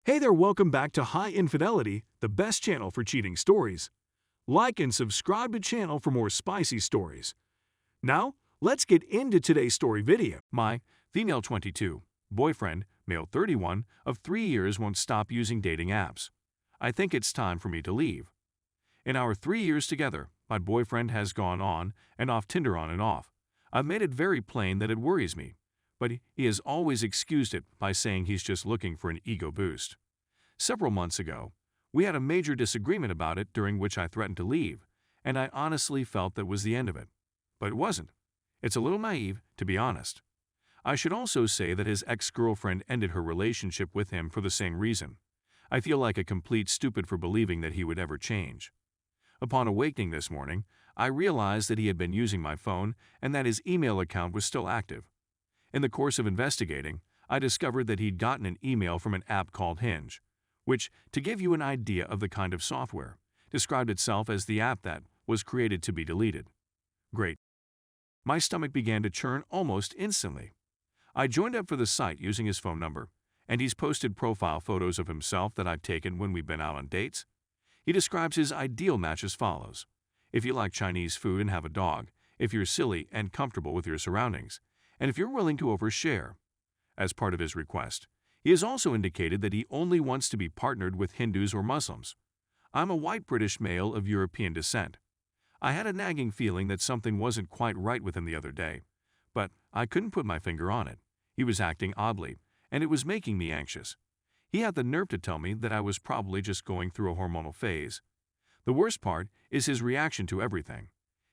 Hey there, welcome back to High Infidelity, the best channel for cheating stories. Like and subscribe to channel for more spicy stories. Now, let's get into today's story video. My female 22, boyfriend, male 31, of 3 years won't stop using dating apps. I think it's time for me to leave. In our 3 years together, my boyfriend has gone on and off Tinder on and off. I've made it very plain that it worries me, but he has always excused it by saying he's just looking for an ego boost. Several months ago, we had a major disagreement about it during which I threatened to leave, and I honestly felt that was the end of it. But it wasn't. It's a little naive, to be honest. I should also say that his ex-girlfriend ended her relationship with him for the same reason. I feel like a complete stupid for believing that he would ever change. Upon awakening this morning, I realized that he had been using my phone and that his email account was still active. In the course of investigating, I discovered that he'd gotten an email from an app called Hinge, which, to give you an idea of the kind of software, described itself as the app that was created to be deleted. Great. My stomach began to churn almost instantly. I joined up for the site using his phone number, and he's posted profile photos of himself that I've taken when we've been out on dates. He describes his ideal match as follows: if you like Chinese food and have a dog, if you're silly and comfortable with your surroundings, and if you're willing to overshare. As part of his request, he has also indicated that he only wants to be partnered with Hindus or Muslims. I'm a white British male of European descent. I had a nagging feeling that something wasn't quite right with him the other day, but I couldn't put my finger on it. He was acting oddly, and it was making me anxious. He had the nerve to tell me that I was probably just going through a hormonal phase. The worst part is his reaction to everything.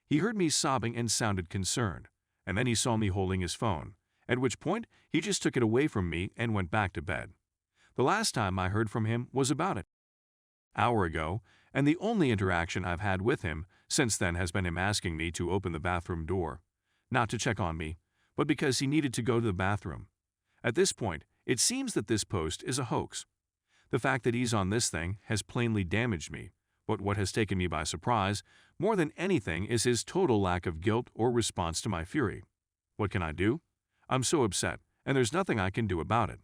He heard me sobbing and sounded concerned, and then he saw me holding his phone, at which point he just took it away from me and went back to bed. The last time I heard from him was about an hour ago, and the only interaction I've had with him since then has been him asking me to open the bathroom door, not to check on me, but because he needed to go to the bathroom. At this point, it seems that this post is a hoax. The fact that he's on this thing has plainly damaged me, but what has taken me by surprise more than anything is his total lack of guilt or response to my fury. What can I do? I'm so upset, and there's nothing I can do about it.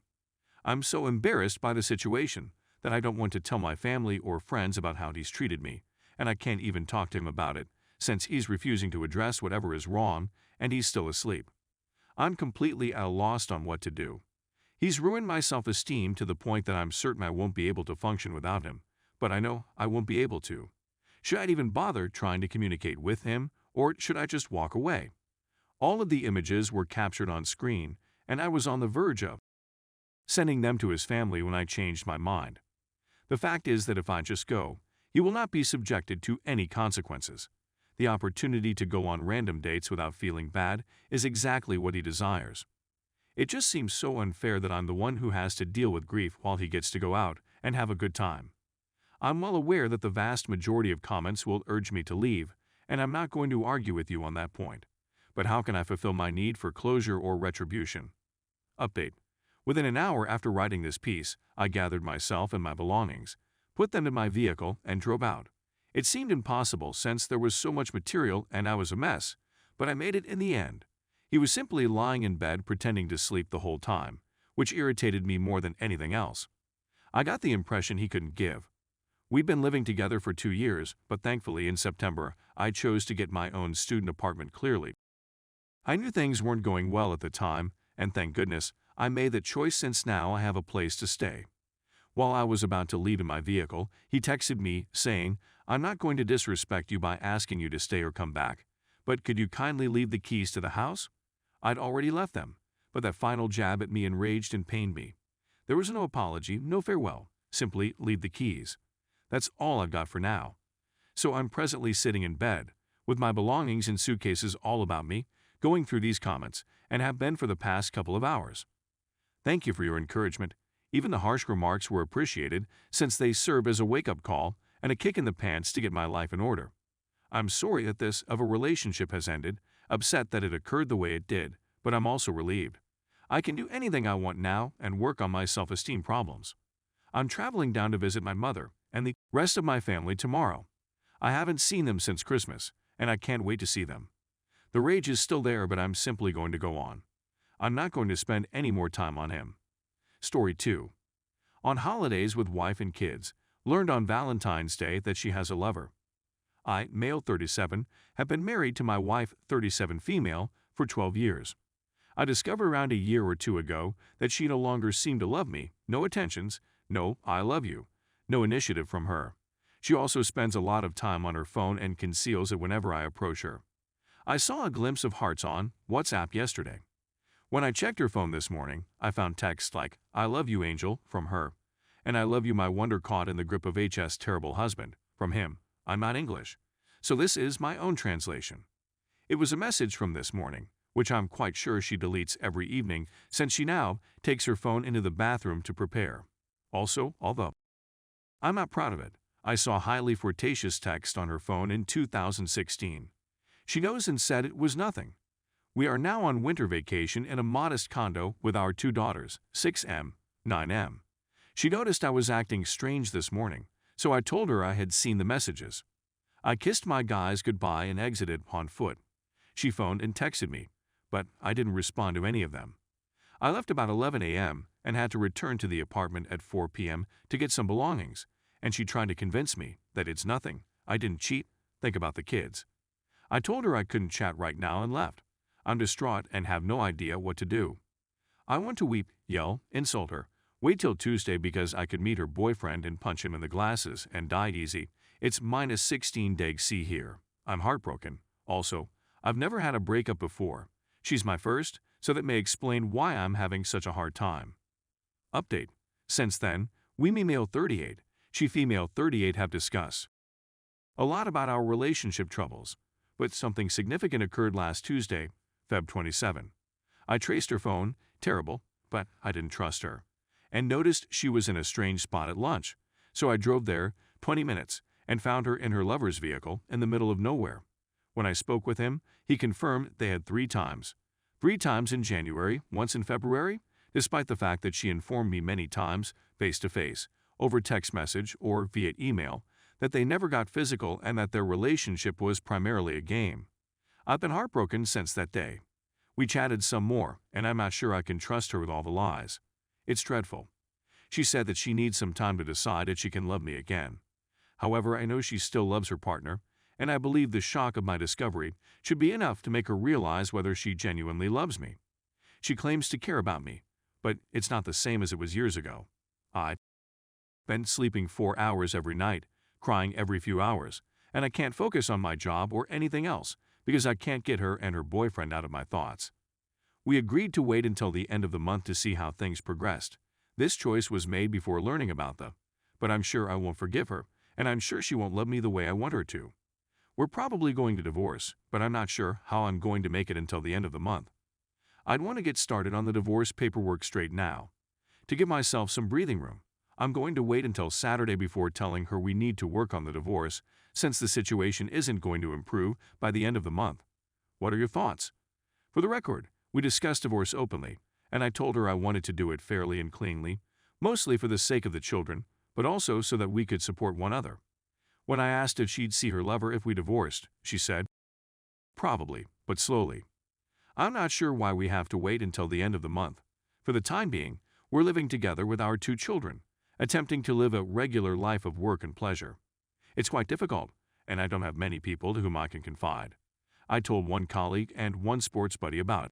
I'm so embarrassed by the situation that I don't want to tell my family or friends about how he's treated me, and I can't even talk to him about it, since he's refusing to address whatever is wrong and he's still asleep. I'm completely at a loss on what to do. He's ruined my self-esteem to the point that I'm certain I won't be able to function without him, but I know I won't be able to. Should I even bother trying to communicate with him, or should I just walk away? All of the images were captured on screen, and I was on the verge of sending them to his family when I changed my mind. The fact is that if I just go, he will not be subjected to any consequences. The opportunity to go on random dates without feeling bad is exactly what he desires. It just seems so unfair that I'm the one who has to deal with grief while he gets to go out and have a good time. I'm well aware that the vast majority of comments will urge me to leave, and I'm not going to argue with you on that point. But how can I fulfill my need for closure or retribution? Update. Within an hour after writing this piece, I gathered myself and my belongings, put them in my vehicle, and drove out. It seemed impossible since there was so much material and I was a mess, but I made it in the end. He was simply lying in bed pretending to sleep the whole time, which irritated me more than anything else. I got the impression he couldn't give. We've been living together for 2 years, but thankfully in September, I chose to get my own student apartment clearly. I knew things weren't going well at the time, and thank goodness, I made the choice since now I have a place to stay. While I was about to leave in my vehicle, he texted me saying, "I'm not going to disrespect you by asking you to stay or come back, but could you kindly leave the keys to the house?" I'd already left them, but that final jab at me enraged and pained me. There was no apology, no farewell, simply leave the keys. That's all I've got for now. So I'm presently sitting in bed, with my belongings in suitcases all about me, going through these comments, and have been for the past couple of hours. Thank you for your encouragement. Even the harsh remarks were appreciated, since they serve as a wake-up call and a kick in the pants to get my life in order. I'm sorry that this of a relationship has ended, upset that it occurred the way it did, but I'm also relieved. I can do anything I want now and work on my self-esteem problems. I'm traveling down to visit my mother and the rest of my family tomorrow. I haven't seen them since Christmas, and I can't wait to see them. The rage is still there, but I'm simply going to go on. I'm not going to spend any more time on him. Story 2. On holidays with wife and kids. Learned on Valentine's Day that she has a lover. I, male 37, have been married to my wife 37 female for 12 years. I discovered around a year or two ago that she no longer seemed to love me, no attentions, no I love you, no initiative from her. She also spends a lot of time on her phone and conceals it whenever I approach her. I saw a glimpse of hearts on WhatsApp yesterday. When I checked her phone this morning, I found texts like, I love you, Angel, from her, and I love you, my wonder caught in the grip of HS terrible husband, from him. I'm not English, so this is my own translation. It was a message from this morning, which I'm quite sure she deletes every evening since she now takes her phone into the bathroom to prepare. Also, although I'm not proud of it, I saw highly flirtatious text on her phone in 2016. She knows and said it was nothing. We are now on winter vacation in a modest condo with our 2 daughters, 6M, 9M. She noticed I was acting strange this morning, so I told her I had seen the messages. I kissed my guys goodbye and exited on foot. She phoned and texted me, but I didn't respond to any of them. I left about 11 a.m. and had to return to the apartment at 4 p.m. to get some belongings, and she tried to convince me that it's nothing, I didn't cheat, think about the kids. I told her I couldn't chat right now and left. I'm distraught and have no idea what to do. I want to weep, yell, insult her, wait till Tuesday because I could meet her boyfriend and punch him in the glasses and die easy. It's minus 16 deg C here. I'm heartbroken. Also, I've never had a breakup before. She's my first, so that may explain why I'm having such a hard time. Update. Since then, we me male 38, she female 38 have discussed a lot about our relationship troubles, but something significant occurred last Tuesday, Feb 27. I traced her phone, terrible, but I didn't trust her, and noticed she was in a strange spot at lunch, so I drove there 20 minutes and found her in her lover's vehicle in the middle of nowhere. When I spoke with him, he confirmed they had 3 times. 3 times in January, once in February, despite the fact that she informed me many times, face-to-face, over text message or via email, that they never got physical and that their relationship was primarily a game. I've been heartbroken since that day. We chatted some more, and I'm not sure I can trust her with all the lies. It's dreadful. She said that she needs some time to decide if she can love me again. However, I know she still loves her partner, and I believe the shock of my discovery should be enough to make her realize whether she genuinely loves me. She claims to care about me, but it's not the same as it was years ago. I've been sleeping 4 hours every night, crying every few hours, and I can't focus on my job or anything else because I can't get her and her boyfriend out of my thoughts. We agreed to wait until the end of the month to see how things progressed. This choice was made before learning about but I'm sure I won't forgive her, and I'm sure she won't love me the way I want her to. We're probably going to divorce, but I'm not sure how I'm going to make it until the end of the month. I'd want to get started on the divorce paperwork straight now. To give myself some breathing room, I'm going to wait until Saturday before telling her we need to work on the divorce, since the situation isn't going to improve by the end of the month. What are your thoughts? For the record, we discussed divorce openly, and I told her I wanted to do it fairly and cleanly, mostly for the sake of the children, but also so that we could support one another. When I asked if she'd see her lover if we divorced, she said, probably, but slowly. I'm not sure why we have to wait until the end of the month. For the time being, we're living together with our 2 children, attempting to live a regular life of work and pleasure. It's quite difficult, and I don't have many people to whom I can confide. I told one colleague and one sports buddy about it.